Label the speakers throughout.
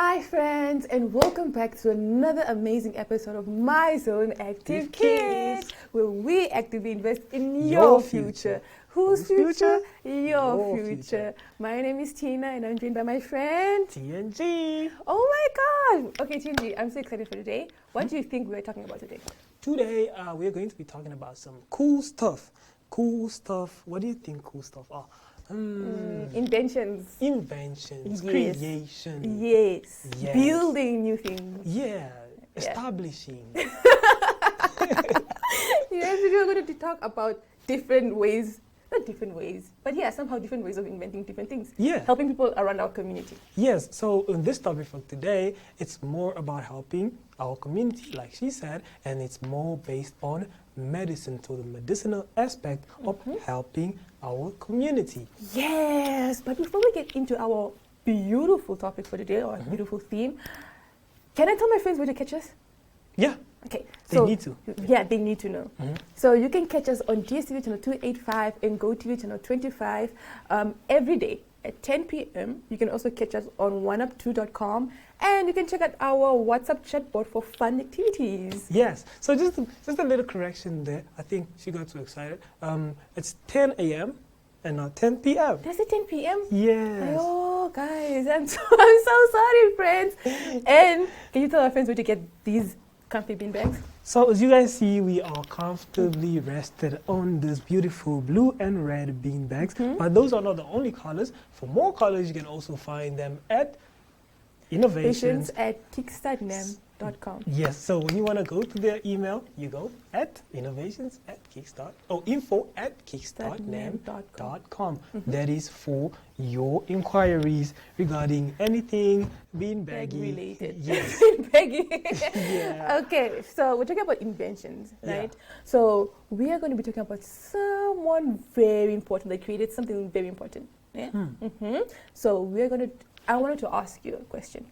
Speaker 1: Hi friends, and welcome back to another amazing episode of My Zone Active Kids, where we actively invest in your future. Whose future? Your future. My name is Tina and I'm joined by my friend
Speaker 2: TNG.
Speaker 1: Oh my god! Okay TNG, I'm so excited for today. What do you think we're talking about today?
Speaker 2: Today we're going to be talking about some cool stuff. Cool stuff. What do you think cool stuff are?
Speaker 1: Inventions.
Speaker 2: Inventions.
Speaker 1: Yes.
Speaker 2: Creation.
Speaker 1: Yes.
Speaker 2: Yes.
Speaker 1: Building new things.
Speaker 2: Yeah. Establishing.
Speaker 1: Yes, we're going to talk about different ways. Not different ways, but somehow different ways of inventing different things.
Speaker 2: Yeah.
Speaker 1: Helping people around our community.
Speaker 2: Yes, so in this topic for today, it's more about helping our community, like she said, and it's more based on medicine, so the medicinal aspect of helping our community.
Speaker 1: Yes, but before we get into our beautiful topic for today, or beautiful theme, can I tell my friends where to catch us?
Speaker 2: Yeah.
Speaker 1: Okay.
Speaker 2: They need to.
Speaker 1: Yeah, they need to know. So you can catch us on Dstv channel 285 and Gotv channel 25 every day at 10 p.m. You can also catch us on oneup2.com, and you can check out our WhatsApp chatbot for fun activities.
Speaker 2: Yes. So just a little correction there. I think she got too excited. It's 10 a.m. and not 10 p.m.
Speaker 1: Does it 10 p.m.?
Speaker 2: Yes.
Speaker 1: Oh, guys, I'm so sorry, friends. And can you tell our friends where to get these comfy bean bags?
Speaker 2: So as you guys see, we are comfortably rested on this beautiful blue and red bean bags. But those are not the only colors. For more colors, you can also find them at Innovations
Speaker 1: at kickstartnam.com.
Speaker 2: Yes, so when you want to go to their email, you go at info@kickstartnam.com. That is for your inquiries regarding anything beanbaggy
Speaker 1: related.
Speaker 2: Yes.
Speaker 1: Beanbaggy.
Speaker 2: Yeah.
Speaker 1: Okay, so we're talking about inventions, right?
Speaker 2: Yeah.
Speaker 1: So we are going to be talking about someone very important that created something very important. Yeah. So I wanted to ask you a question.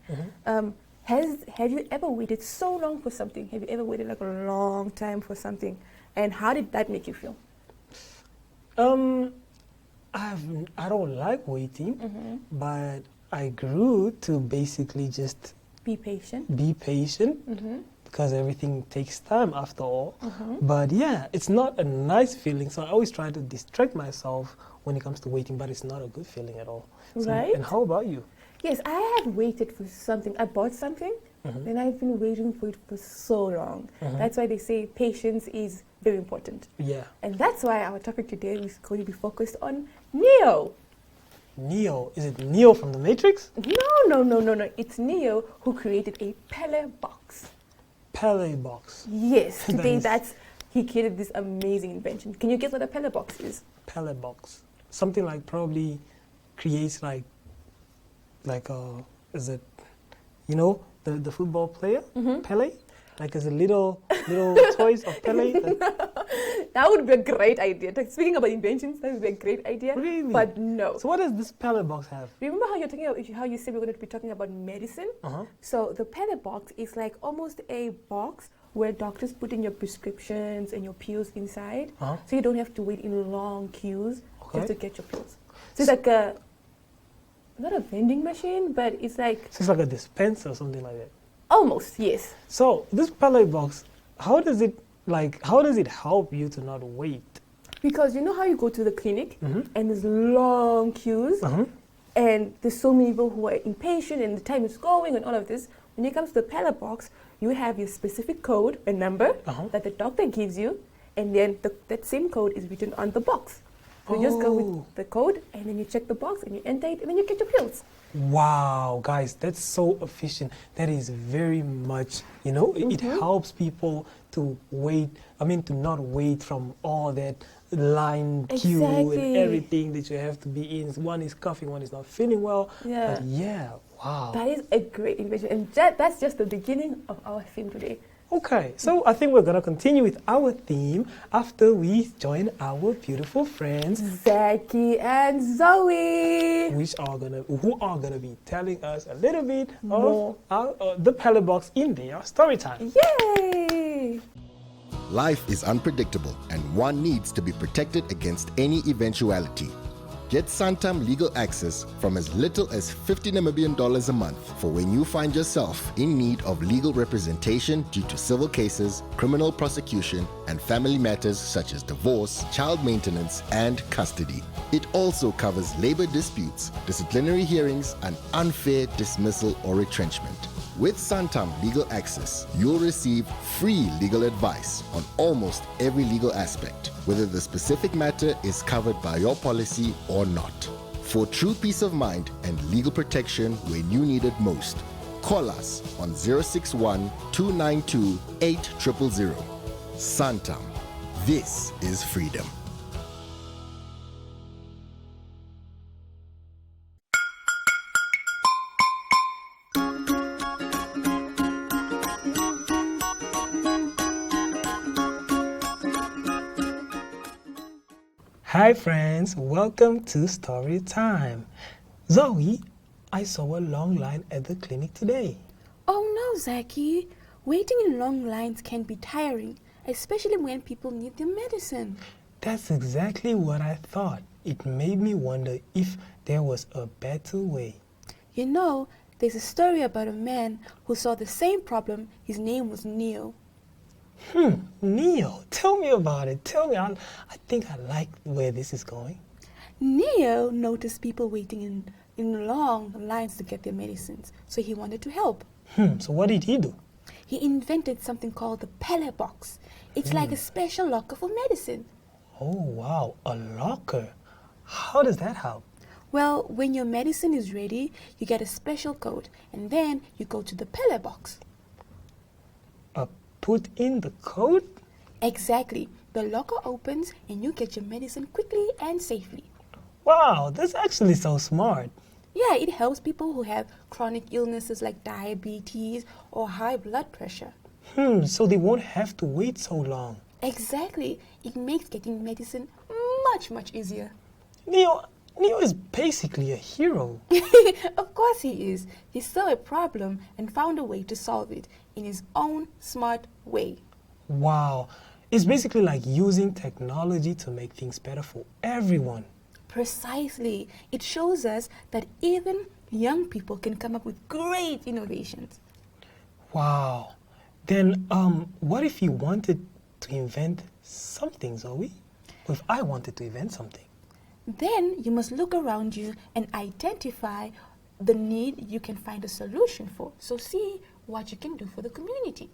Speaker 1: Have you ever waited so long for something? Have you ever waited like a long time for something? And how did that make you feel?
Speaker 2: I don't like waiting, but I grew to basically just
Speaker 1: be patient.
Speaker 2: Because everything takes time after all. But yeah, it's not a nice feeling, so I always try to distract myself when it comes to waiting, but it's not a good feeling at all. So,
Speaker 1: right?
Speaker 2: And how about you?
Speaker 1: Yes, I have waited for something. I bought something, and I've been waiting for it for so long. That's why they say patience is very important.
Speaker 2: Yeah.
Speaker 1: And that's why our topic today is going to be focused on Neo.
Speaker 2: Neo? Is it Neo from the Matrix?
Speaker 1: No. It's Neo who created a Pele box.
Speaker 2: Pele box.
Speaker 1: Yes, today he created this amazing invention. Can you guess what a Pele box is?
Speaker 2: Pele box. Something like probably creates is it, the football player, Pele? Like as a little toys of Pele?
Speaker 1: That would be a great idea. Speaking about inventions, that would be a great idea.
Speaker 2: Really?
Speaker 1: But no.
Speaker 2: So what does this Pele box have?
Speaker 1: Remember how you said we're going to be talking about medicine? So the Pele box is like almost a box where doctors put in your prescriptions and your pills inside. So you don't have to wait in long queues just to get your pills. So it's like not a vending machine, but it's like...
Speaker 2: So it's like a dispenser or something like that?
Speaker 1: Almost, yes.
Speaker 2: So this Pele box, how does it help you to not wait?
Speaker 1: Because you know how you go to the clinic and there's long queues and there's so many people who are impatient and the time is going and all of this. When it comes to the Pele box, you have your specific code, a number that the doctor gives you, and then that same code is written on the box. So you just go with the code, and then you check the box, and you enter it, and then you get your pills.
Speaker 2: Wow, guys, that's so efficient. That is very much, it helps people to not wait from all that line queue and everything that you have to be in. One is coughing, one is not feeling well.
Speaker 1: Yeah.
Speaker 2: But yeah, wow.
Speaker 1: That is a great invention, and that's just the beginning of our theme today.
Speaker 2: Okay, so I think we're going to continue with our theme after we join our beautiful friends
Speaker 1: Zaki and Zoe,
Speaker 2: who are gonna be telling us a little bit more of the Pele box in their story time.
Speaker 1: Yay!
Speaker 3: Life is unpredictable and one needs to be protected against any eventuality. Get Santam legal access from as little as 50 Namibian dollars a month for when you find yourself in need of legal representation due to civil cases, criminal prosecution, and family matters such as divorce, child maintenance, and custody. It also covers labor disputes, disciplinary hearings, and unfair dismissal or retrenchment. With Santam Legal Access, you'll receive free legal advice on almost every legal aspect, whether the specific matter is covered by your policy or not. For true peace of mind and legal protection when you need it most, call us on 061 292 8000. Santam. This is freedom.
Speaker 2: Hi friends, welcome to Story Time. Zoe, I saw a long line at the clinic today.
Speaker 1: Oh no, Zaki. Waiting in long lines can be tiring, especially when people need their medicine.
Speaker 2: That's exactly what I thought. It made me wonder if there was a better way.
Speaker 1: You know, there's a story about a man who saw the same problem. His name was Neo.
Speaker 2: Neo, tell me about it. Tell me, I think I like where this is going.
Speaker 1: Neo noticed people waiting in long lines to get their medicines, so he wanted to help.
Speaker 2: So what did he do?
Speaker 1: He invented something called the Pele box. It's like a special locker for medicine.
Speaker 2: Oh wow, a locker. How does that help?
Speaker 1: Well, when your medicine is ready, you get a special code, and then you go to the Pele box.
Speaker 2: Put in the code?
Speaker 1: Exactly. The locker opens and you get your medicine quickly and safely.
Speaker 2: Wow, that's actually so smart.
Speaker 1: Yeah, it helps people who have chronic illnesses like diabetes or high blood pressure.
Speaker 2: So they won't have to wait so long.
Speaker 1: Exactly. It makes getting medicine much easier.
Speaker 2: Neo is basically a hero.
Speaker 1: Of course he is. He saw a problem and found a way to solve it in his own smart way.
Speaker 2: Wow, it's basically like using technology to make things better for everyone.
Speaker 1: Precisely. It shows us that even young people can come up with great innovations.
Speaker 2: Wow. Then what if you wanted to invent something, Zoe? If I wanted to invent something?
Speaker 1: Then you must look around you and identify the need you can find a solution for. So see what you can do for the community.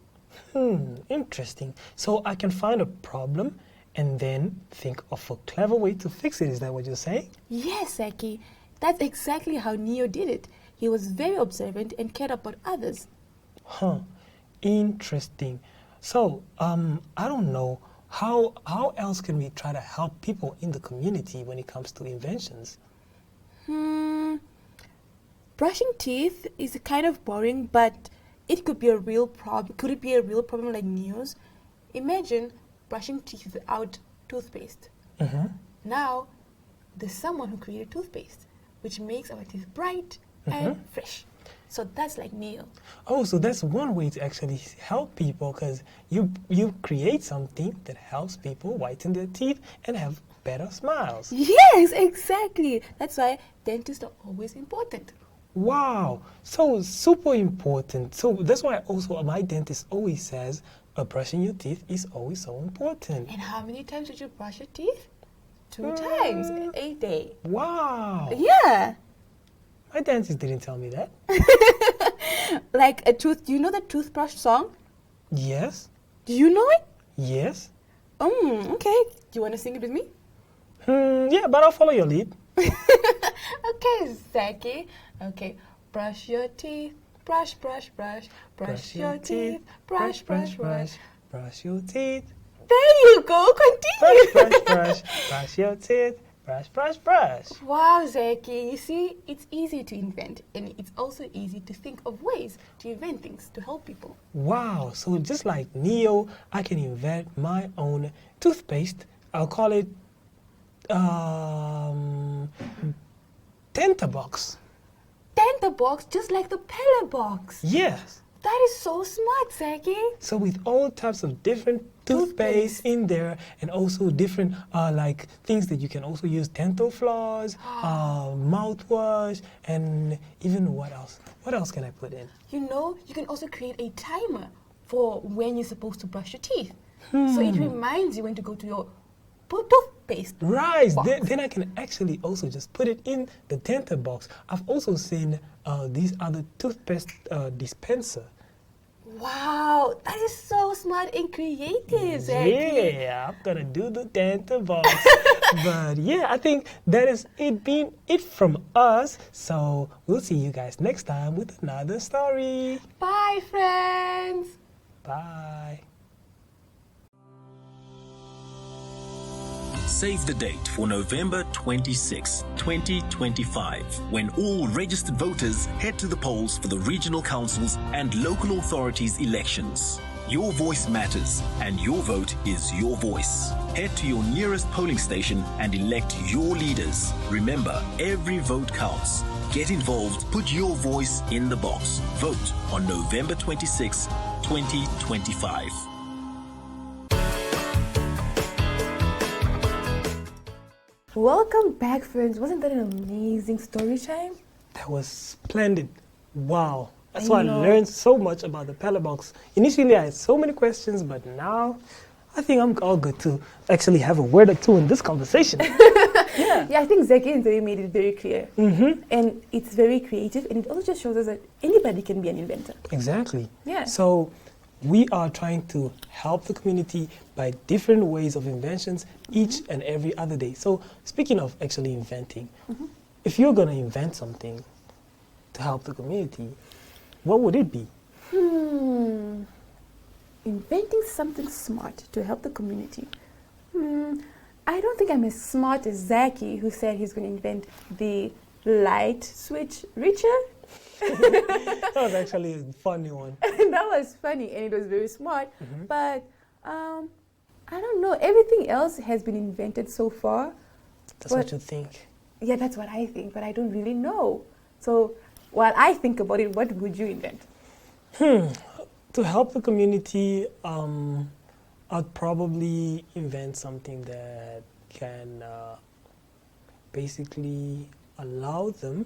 Speaker 2: Interesting. So I can find a problem and then think of a clever way to fix it. Is that what you're saying?
Speaker 1: Yes, Saki. That's exactly how Neo did it. He was very observant and cared about others.
Speaker 2: Interesting. So, I don't know. How else can we try to help people in the community when it comes to inventions?
Speaker 1: Brushing teeth is kind of boring, but it could be a real problem. Could it be a real problem like Neo's? Imagine brushing teeth without toothpaste. Now, there's someone who created toothpaste, which makes our teeth bright and fresh. So that's like Neo.
Speaker 2: Oh, so that's one way to actually help people, because you create something that helps people whiten their teeth and have better smiles.
Speaker 1: Yes, exactly. That's why dentists are always important.
Speaker 2: Wow, so super important. So that's why also my dentist always says brushing your teeth is always so important.
Speaker 1: And how many times did you brush your teeth? 2 times a day.
Speaker 2: Wow.
Speaker 1: Yeah.
Speaker 2: My dentist didn't tell me that.
Speaker 1: Like a tooth. Do you know the toothbrush song?
Speaker 2: Yes.
Speaker 1: Do you know it?
Speaker 2: Yes.
Speaker 1: Okay. Do you want to sing it with me?
Speaker 2: Yeah, but I'll follow your lead.
Speaker 1: Okay, Zaki. Okay. Brush your teeth. Brush, brush, brush. Brush your teeth. Brush, brush, brush.
Speaker 2: Brush your teeth.
Speaker 1: There you go. Continue.
Speaker 2: Brush, brush, brush. Brush your teeth. Brush, brush, brush.
Speaker 1: Wow, Zaki. You see, it's easy to invent, and it's also easy to think of ways to invent things to help people.
Speaker 2: Wow, so just like Neo, I can invent my own toothpaste. I'll call it Tenta box.
Speaker 1: Tenta box, just like the Pele box.
Speaker 2: Yes.
Speaker 1: That is so smart, Zaki.
Speaker 2: So with all types of different toothpaste in there, and also different like things that you can also use, dental floss, mouthwash, and even what else? What else can I put in?
Speaker 1: You know, you can also create a timer for when you're supposed to brush your teeth. So it reminds you when to go to your toothpaste.
Speaker 2: Right.
Speaker 1: box.
Speaker 2: Then I can actually also just put it in the dental box. I've also seen these other toothpaste dispenser.
Speaker 1: Wow, that is so smart and creative, Zaki.
Speaker 2: Yeah, I'm gonna do the dental box. But yeah, I think that is it being it from us. So we'll see you guys next time with another story.
Speaker 1: Bye, friends.
Speaker 2: Bye.
Speaker 4: Save the date for November 26, 2025, when all registered voters head to the polls for the regional councils and local authorities elections. Your voice matters, and your vote is your voice. Head to your nearest polling station and elect your leaders. Remember, every vote counts. Get involved, put your voice in the box. Vote on November 26, 2025.
Speaker 1: Welcome back, friends. Wasn't that an amazing story time?
Speaker 2: That was splendid. Wow. That's
Speaker 1: I
Speaker 2: why I
Speaker 1: know.
Speaker 2: learned so much about the pallet box. Initially, I had so many questions, but now I think I'm all good to actually have a word or two in this conversation.
Speaker 1: Yeah, I think Zaki and Zoe made it very clear. And it's very creative, and it also just shows us that anybody can be an inventor.
Speaker 2: Exactly.
Speaker 1: Yeah.
Speaker 2: So we are trying to help the community by different ways of inventions each and every other day. So speaking of actually inventing, if you're going to invent something to help the community, what would it be?
Speaker 1: Inventing something smart to help the community. I don't think I'm as smart as Zaki, who said he's going to invent the light switch reacher.
Speaker 2: That was actually a funny one.
Speaker 1: That was funny, and it was very smart. But I don't know. Everything else has been invented so far.
Speaker 2: That's what you think.
Speaker 1: Yeah, that's what I think, but I don't really know. So while I think about it, what would you invent?
Speaker 2: To help the community, I'd probably invent something that can basically allow them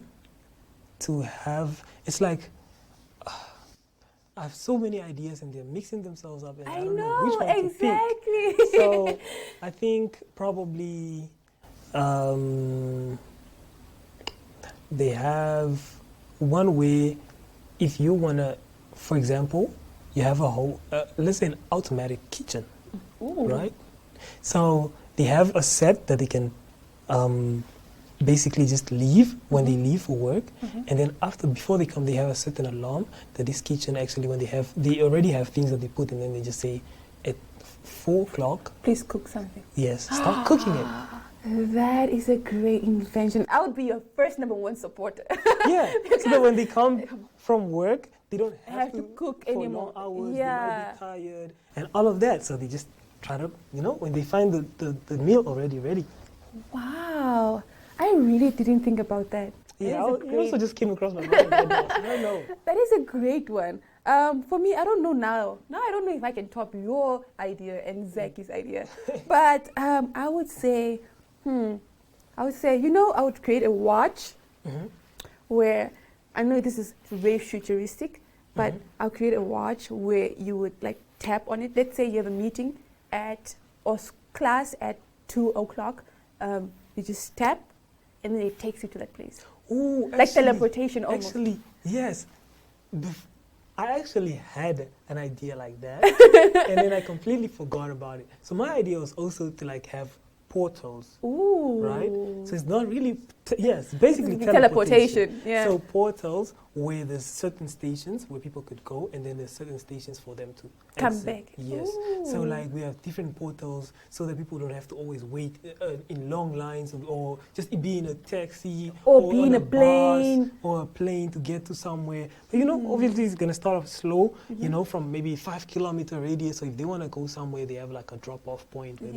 Speaker 2: to have, it's like, I have so many ideas and they're mixing themselves up and I don't know which one to pick.
Speaker 1: Exactly.
Speaker 2: So I think probably they have one way, if you want to, for example, you have a whole, let's say an automatic kitchen, right? So they have a set that they can basically just leave when they leave for work, and then before they come, they have a certain alarm that this kitchen actually, when they already have things that they put, and then they just say at 4 o'clock,
Speaker 1: Please cook something.
Speaker 2: yes, start cooking it.
Speaker 1: That is a great invention. I would be your first #1 supporter.
Speaker 2: Yeah, so that when they come from work, they don't have
Speaker 1: to cook
Speaker 2: for
Speaker 1: anymore.
Speaker 2: long hours.
Speaker 1: Yeah.
Speaker 2: They might be tired and all of that. So they just try to, when they find the meal already ready.
Speaker 1: Wow. I really didn't think about that.
Speaker 2: Yeah,
Speaker 1: That is a
Speaker 2: it also
Speaker 1: great-
Speaker 2: just came across my mind. I don't know.
Speaker 1: That is a great one. For me, I don't know now. Now I don't know if I can top your idea and Zaki's idea. But I would say, I would create a watch where, I know this is very futuristic, but I'll create a watch where you would like tap on it. Let's say you have a meeting class at 2 o'clock. You just tap and then it takes you to that place.
Speaker 2: Ooh,
Speaker 1: Like teleportation almost.
Speaker 2: Actually, yes. I actually had an idea like that, and then I completely forgot about it. So my idea was also to like have portals,
Speaker 1: Ooh.
Speaker 2: right? So it's not really, basically
Speaker 1: It's
Speaker 2: teleportation.
Speaker 1: yeah.
Speaker 2: So portals where there's certain stations where people could go, and then there's certain stations for them to
Speaker 1: Come
Speaker 2: exit.
Speaker 1: back.
Speaker 2: Yes. So
Speaker 1: Ooh.
Speaker 2: like we have different portals so that people don't have to always wait in long lines or just be in a taxi
Speaker 1: Or be
Speaker 2: on
Speaker 1: in a
Speaker 2: bus
Speaker 1: plane.
Speaker 2: or a plane to get to somewhere. But obviously it's gonna start off slow, from maybe 5-kilometer radius. So if they want to go somewhere, they have like a drop-off point where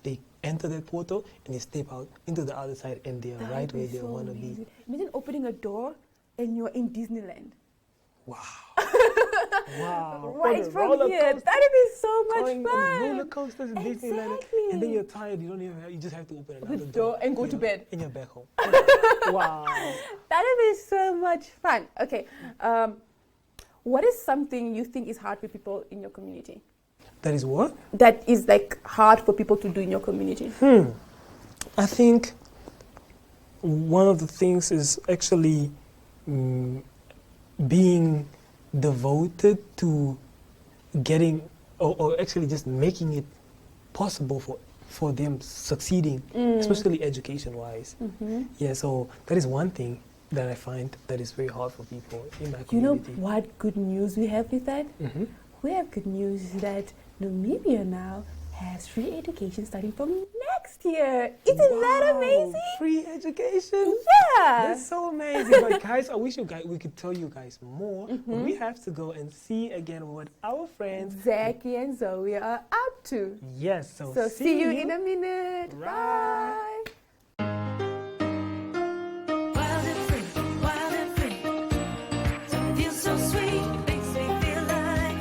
Speaker 2: they enter that portal and they step out into the other side and they're
Speaker 1: That
Speaker 2: right
Speaker 1: would
Speaker 2: where
Speaker 1: be
Speaker 2: they
Speaker 1: so
Speaker 2: want to be.
Speaker 1: amazing. Imagine opening a door and you're in Disneyland.
Speaker 2: Wow. Wow.
Speaker 1: Right
Speaker 2: On a
Speaker 1: from
Speaker 2: roller
Speaker 1: here.
Speaker 2: coaster,
Speaker 1: That would be so much
Speaker 2: going on
Speaker 1: fun.
Speaker 2: roller coasters in Disneyland,
Speaker 1: Exactly.
Speaker 2: and then you're tired. You don't even have, you just have to open another
Speaker 1: The door and go to bed.
Speaker 2: And you're back home. Wow.
Speaker 1: That would be so much fun. Okay. What is something you think is hard for people in your community?
Speaker 2: That is what?
Speaker 1: That is like hard for people to do in your community.
Speaker 2: I think one of the things is actually being devoted to getting, or actually just making it possible for them succeeding, especially education-wise. Yeah, so that is one thing that I find that is very hard for people in my
Speaker 1: You know
Speaker 2: community.
Speaker 1: what good news we have with that?
Speaker 2: Mhm.
Speaker 1: We have good news that Namibia now has free education starting from next year. Isn't that
Speaker 2: Wow,
Speaker 1: amazing?
Speaker 2: Free education?
Speaker 1: Yeah.
Speaker 2: That's so amazing. But guys, I wish we could tell you guys more. But we have to go and see again what our friends.
Speaker 1: Zachy and Zoe are up to.
Speaker 2: Yes, so
Speaker 1: See you in a minute.
Speaker 2: Right.
Speaker 1: Bye.
Speaker 5: Wild and free, so it feels so sweet, makes me feel like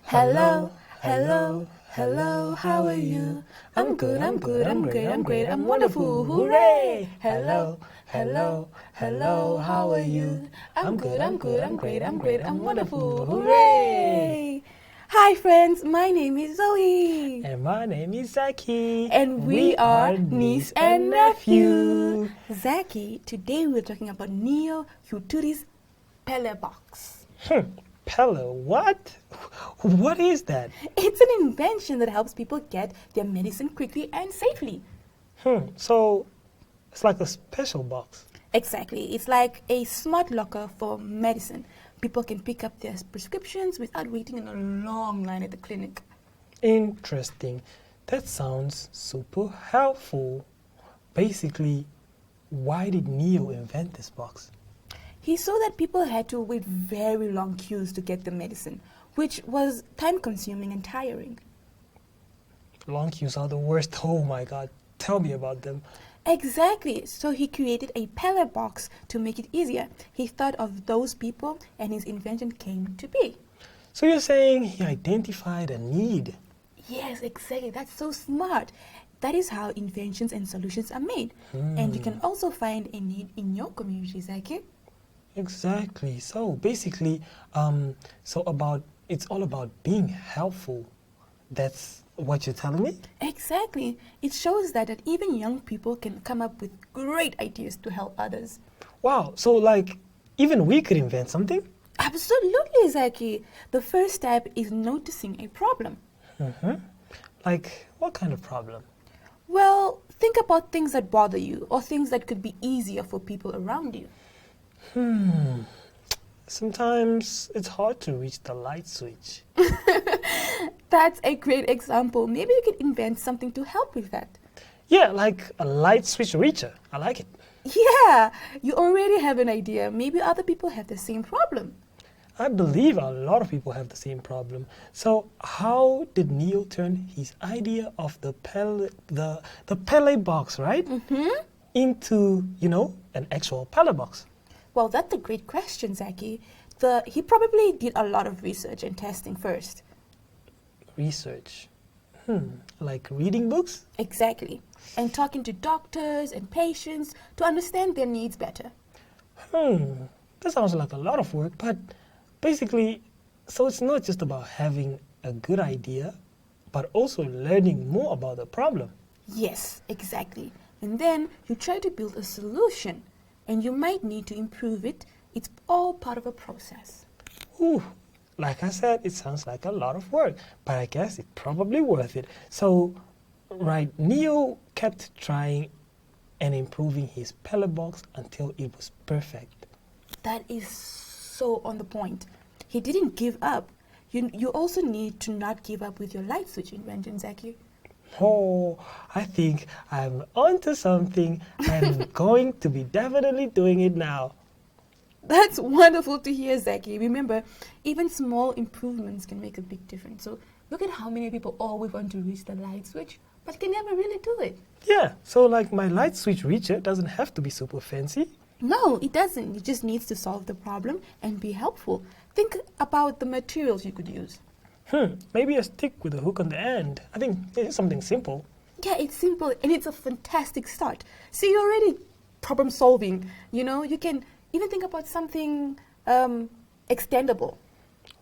Speaker 1: Hello, hello, hello, how are you? I'm good, I'm good, I'm great, I'm great, I'm wonderful, hooray! Hello, hello, hello, how are you? I'm good, I'm good, I'm great, I'm great, I'm wonderful, hooray! Hi friends, my name is Zoe.
Speaker 2: And my name is Zaki.
Speaker 1: And we are niece and nephew. Zaki, today we're talking about Neo Futuri's Pele box.
Speaker 2: Pella, what? What is that?
Speaker 1: It's an invention that helps people get their medicine quickly and safely.
Speaker 2: So it's like a special box.
Speaker 1: Exactly. It's like a smart locker for medicine. People can pick up their prescriptions without waiting in a long line at the clinic.
Speaker 2: Interesting. That sounds super helpful. Basically, why did Neo invent this box?
Speaker 1: He saw that people had to wait very long queues to get the medicine, which was time-consuming and tiring.
Speaker 2: Long queues are the worst. Oh my god. Tell me about them.
Speaker 1: Exactly. So he created a Pele box to make it easier. He thought of those people and his invention came to be.
Speaker 2: So you're saying he identified a need?
Speaker 1: Yes, exactly. That's so smart. That is how inventions and solutions are made. And you can also find a need in your community, Zaki.
Speaker 2: Exactly. So basically, it's all about being helpful. That's what you're telling me?
Speaker 1: Exactly. It shows that even young people can come up with great ideas to help others.
Speaker 2: Wow. So like, even we could invent something?
Speaker 1: Absolutely, Zaki. The first step is noticing a problem.
Speaker 2: Like, what kind of problem?
Speaker 1: Well, think about things that bother you or things that could be easier for people around you.
Speaker 2: Sometimes it's hard to reach the light switch.
Speaker 1: That's a great example. Maybe you could invent something to help with that.
Speaker 2: Yeah, like a light switch reacher. I like it.
Speaker 1: Yeah, you already have an idea. Maybe other people have the same problem.
Speaker 2: I believe a lot of people have the same problem. So how did Neo turn his idea of the Pele box, right? Into, an actual Pele box?
Speaker 1: Well, that's a great question, Zaki. He probably did a lot of research and testing first.
Speaker 2: Research. Like reading books?
Speaker 1: Exactly. And talking to doctors and patients to understand their needs better.
Speaker 2: That sounds like a lot of work, but basically, so it's not just about having a good idea, but also learning more about the problem.
Speaker 1: Yes, exactly. And then you try to build a solution, and you might need to improve it. It's all part of a process.
Speaker 2: Ooh, like I said, it sounds like a lot of work, but I guess it's probably worth it. So, right, Neo kept trying and improving his Pele box until it was perfect.
Speaker 1: That is so on the point. He didn't give up. You also need to not give up with your light switch invention, Zaki.
Speaker 2: Oh, I think I'm onto something. I'm going to be definitely doing it now.
Speaker 1: That's wonderful to hear, Zaki. Remember, even small improvements can make a big difference. So look at how many people always want to reach the light switch, but can never really do it.
Speaker 2: Yeah, so like my light switch reacher doesn't have to be super fancy.
Speaker 1: No, it doesn't. It just needs to solve the problem and be helpful. Think about the materials you could use.
Speaker 2: Maybe a stick with a hook on the end. I think it's something simple.
Speaker 1: Yeah, it's simple and it's a fantastic start. See, you're already problem solving. You know, you can even think about something extendable.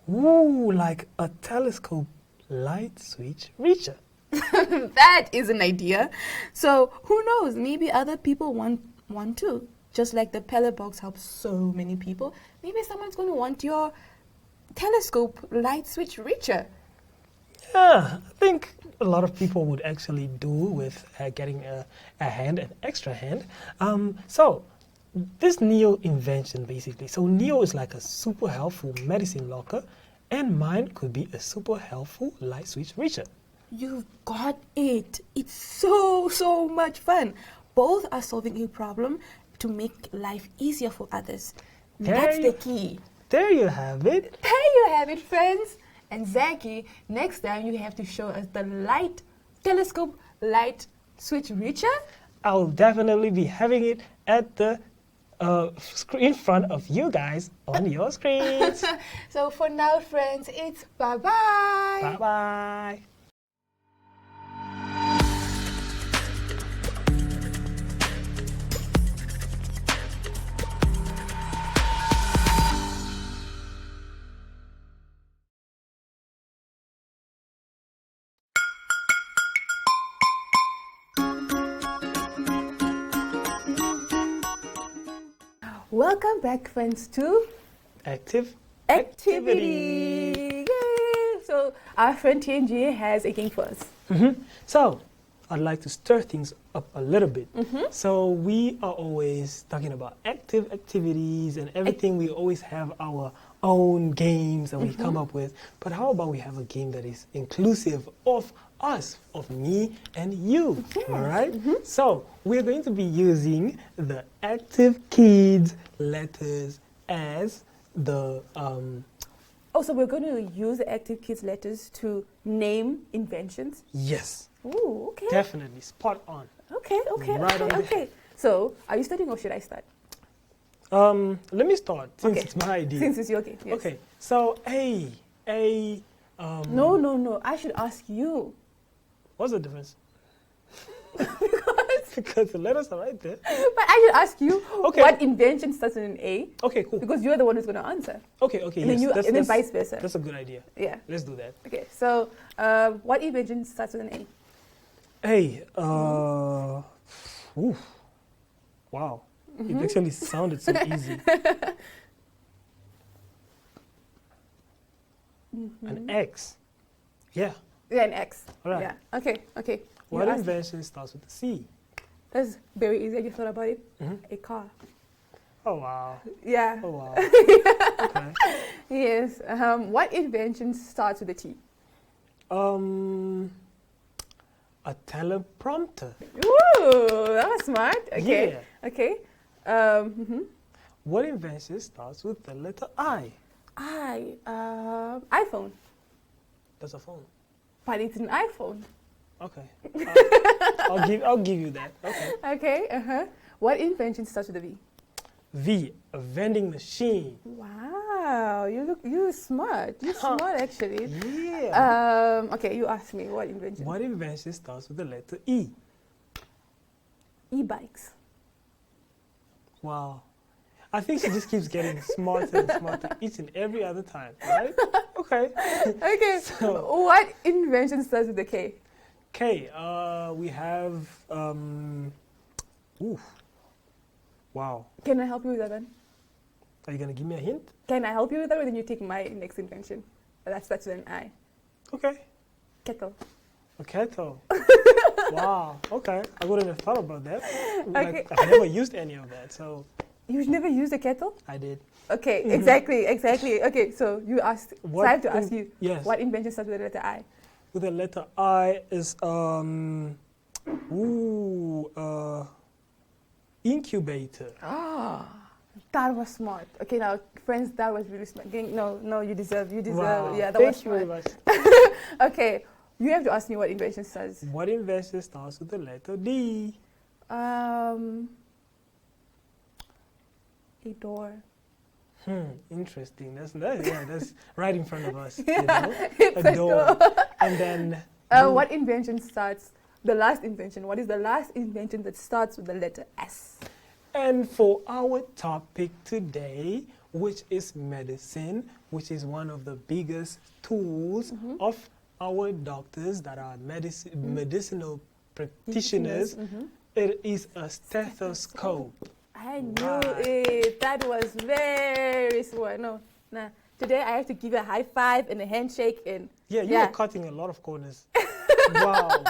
Speaker 2: Ooh, like a telescope light switch reacher.
Speaker 1: That is an idea. So who knows? Maybe other people want one too. Just like the pellet box helps so many people. Maybe someone's going to want your telescope light switch reacher.
Speaker 2: Yeah, I think a lot of people would actually do with getting a hand, an extra hand. So this Neo invention basically. So Neo is like a super helpful medicine locker, and mine could be a super helpful light switch reacher.
Speaker 1: You've got it. It's so much fun. Both are solving a problem to make life easier for others. That's the key.
Speaker 2: There you have it.
Speaker 1: There you have it, friends. And Zaki, next time you have to show us the telescope light switch reacher.
Speaker 2: I'll definitely be having it at the screen in front of you guys on your screens.
Speaker 1: So for now, friends, it's bye-bye.
Speaker 2: Bye-bye.
Speaker 1: Welcome back, friends, to
Speaker 2: Activity.
Speaker 1: Yay! So our friend TNG has a game for us.
Speaker 2: So I'd like to stir things up a little bit. So we are always talking about activities and everything. We always have our own games that we come up with. But how about we have a game that is inclusive of us, of me and you, all right? So we're going to be using the Active Kids letters as the
Speaker 1: Also, we're going to use the Active Kids letters to name inventions.
Speaker 2: yes,
Speaker 1: Ooh, okay.
Speaker 2: definitely spot on.
Speaker 1: Okay.
Speaker 2: Right on the
Speaker 1: Okay. So, are you starting or should I start?
Speaker 2: Let me start since
Speaker 1: Okay.
Speaker 2: it's my idea.
Speaker 1: Since it's your game. Yes.
Speaker 2: Okay, so
Speaker 1: No. I should ask you.
Speaker 2: what's the difference? Because the letters are right there.
Speaker 1: But I should ask you
Speaker 2: Okay.
Speaker 1: what invention starts with an A,
Speaker 2: Okay, cool.
Speaker 1: because you're the one who's going to answer.
Speaker 2: Okay,
Speaker 1: And
Speaker 2: yes.
Speaker 1: then you,
Speaker 2: that's-
Speaker 1: and then
Speaker 2: that's-
Speaker 1: vice versa.
Speaker 2: That's a good idea.
Speaker 1: Yeah.
Speaker 2: Let's do that.
Speaker 1: Okay. So, what invention starts with an A?
Speaker 2: Oof. Wow. It actually sounded so easy. An X. Yeah.
Speaker 1: Yeah, an X.
Speaker 2: All right.
Speaker 1: Yeah. Okay. You
Speaker 2: What
Speaker 1: ask-
Speaker 2: invention starts with a C?
Speaker 1: That's very easy. I just thought about it. A car.
Speaker 2: Oh, wow.
Speaker 1: Yeah.
Speaker 2: Oh, wow. Okay.
Speaker 1: Yes. What invention starts with a T?
Speaker 2: A teleprompter.
Speaker 1: Ooh, that was smart. Okay.
Speaker 2: Yeah.
Speaker 1: Okay.
Speaker 2: What invention starts with the letter I?
Speaker 1: iPhone.
Speaker 2: That's a phone.
Speaker 1: But it's an iPhone.
Speaker 2: Okay. I'll give you that. Okay.
Speaker 1: Okay. What invention starts with a V?
Speaker 2: V, a vending machine.
Speaker 1: Wow, you're smart. You're smart actually.
Speaker 2: Yeah.
Speaker 1: Okay, you ask me what invention?
Speaker 2: What invention starts with the letter E?
Speaker 1: E-bikes.
Speaker 2: Wow. I think she just keeps getting smarter and smarter each and every other time, right? Okay.
Speaker 1: Okay.
Speaker 2: So-
Speaker 1: What invention starts with a K?
Speaker 2: Okay, we have, wow.
Speaker 1: Can I help you with that one?
Speaker 2: Are you going to give me a hint?
Speaker 1: Can I help you with that, or then you take my next invention? That starts with an I.
Speaker 2: Okay.
Speaker 1: Kettle.
Speaker 2: A kettle. Wow. Okay. I wouldn't have thought about that.
Speaker 1: Okay.
Speaker 2: Like, I've never used any of that, so
Speaker 1: You've never used a kettle?
Speaker 2: I did.
Speaker 1: Okay, exactly. Okay, so you asked. So I have to ask you.
Speaker 2: Yes.
Speaker 1: What invention starts with the letter I?
Speaker 2: With the letter I is incubator.
Speaker 1: That was smart. Okay, now, friends, that was really smart. No, you deserve.
Speaker 2: Wow.
Speaker 1: Yeah, that was
Speaker 2: Thank you very
Speaker 1: smart.
Speaker 2: much.
Speaker 1: Okay, you have to ask me what invention starts.
Speaker 2: What invention starts with the letter D?
Speaker 1: A door.
Speaker 2: Interesting. That's right in front of us. You
Speaker 1: Yeah,
Speaker 2: know?
Speaker 1: it's
Speaker 2: A
Speaker 1: a
Speaker 2: door.
Speaker 1: door.
Speaker 2: And then
Speaker 1: What invention starts? The last invention. What is the last invention that starts with the letter S?
Speaker 2: And for our topic today, which is medicine, which is one of the biggest tools of our doctors that are medicinal practitioners, it is a stethoscope.
Speaker 1: I knew it. That was very smart. No, nah. Today I have to give a high five and a handshake and
Speaker 2: Yeah, you are cutting a lot of corners. Wow.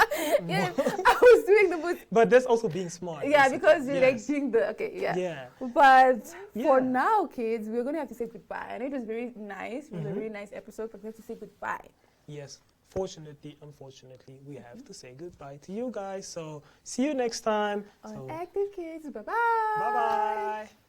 Speaker 1: yeah, I was doing the most.
Speaker 2: But that's also being smart.
Speaker 1: Yeah,
Speaker 2: basically.
Speaker 1: because you're like
Speaker 2: Yes.
Speaker 1: doing the
Speaker 2: Yeah.
Speaker 1: But for
Speaker 2: Yeah.
Speaker 1: now, kids, we're gonna have to say goodbye. And it was very nice. It was a very nice episode, but we have to say goodbye.
Speaker 2: Yes. Fortunately, unfortunately, we have to say goodbye to you guys. So see you next time.
Speaker 1: On
Speaker 2: So
Speaker 1: Active Kids. Bye bye.
Speaker 2: bye bye.